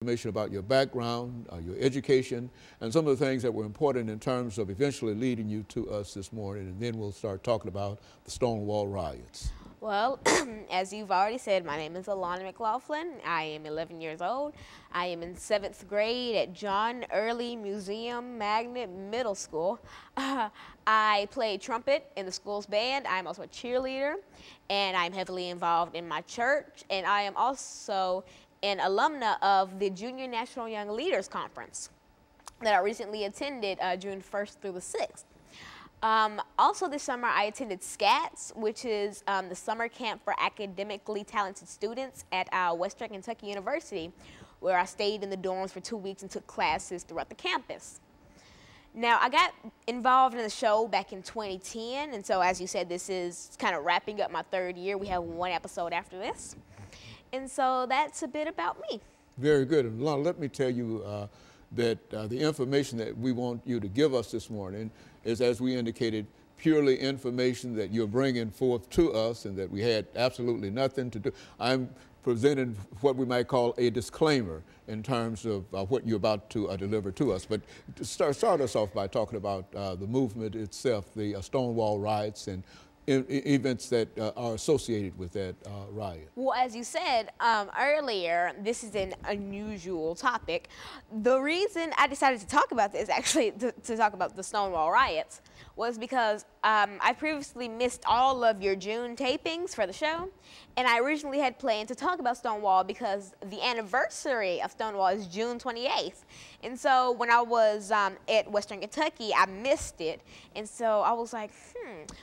information about your background, your education, and some of the things that were important in terms of eventually leading you to us this morning, and then we'll start talking about the Stonewall Riots. Well, as you've already said, my name is Alana McLaughlin. I am 11 years old. I am in 7th grade at John Early Museum Magnet Middle School. I play trumpet in the school's band. I'm also a cheerleader, and I'm heavily involved in my church, and I am also an alumna of the Junior National Young Leaders Conference that I recently attended June 1st through the 6th. Also this summer I attended SCATS, which is the summer camp for academically talented students at Western Kentucky University, where I stayed in the dorms for 2 weeks and took classes throughout the campus. Now, I got involved in the show back in 2010, and so as you said, this is kind of wrapping up my 3rd year. We have 1 episode after this. And so that's a bit about me. Very good. And Alana, let me tell you that the information that we want you to give us this morning is, as we indicated, purely information that you're bringing forth to us and that we had absolutely nothing to do. I'm presenting what we might call a disclaimer in terms of what you're about to deliver to us. But to start us off by talking about the movement itself, the Stonewall Riots, and events that are associated with that riot. Well, as you said earlier, this is an unusual topic. The reason I decided to talk about this, actually to talk about the Stonewall Riots, was because I previously missed all of your June tapings for the show, and I originally had planned to talk about Stonewall because the anniversary of Stonewall is June 28th. And so when I was at Western Kentucky, I missed it. And so I was like,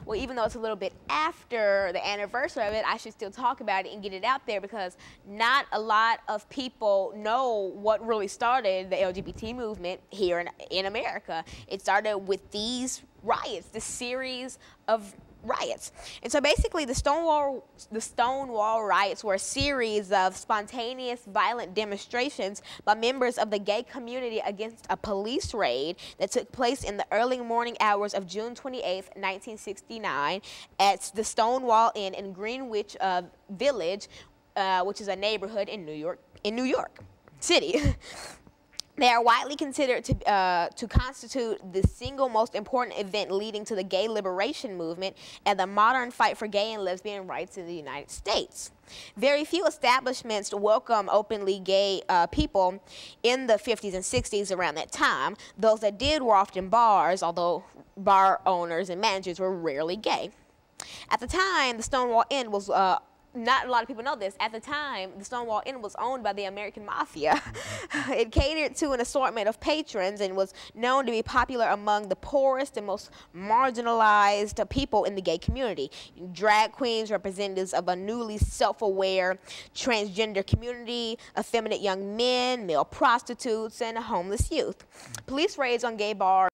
well, even though it's a little bit after the anniversary of it, I should still talk about it and get it out there, because not a lot of people know what really started the LGBT movement here in America. It started with these riots, this series of riots. And so basically the Stonewall Riots were a series of spontaneous violent demonstrations by members of the gay community against a police raid that took place in the early morning hours of June 28th, 1969 at the Stonewall Inn in Greenwich Village, which is a neighborhood in New York City. They are widely considered to constitute the single most important event leading to the gay liberation movement and the modern fight for gay and lesbian rights in the United States. Very few establishments welcome openly gay people in the 50s and 60s around that time. Those that did were often bars, although bar owners and managers were rarely gay. At the time, the Stonewall Inn was not a lot of people know this. At the time, the Stonewall Inn was owned by the American Mafia. It catered to an assortment of patrons and was known to be popular among the poorest and most marginalized people in the gay community. Drag queens, representatives of a newly self-aware transgender community, effeminate young men, male prostitutes, and homeless youth. Police raids on gay bars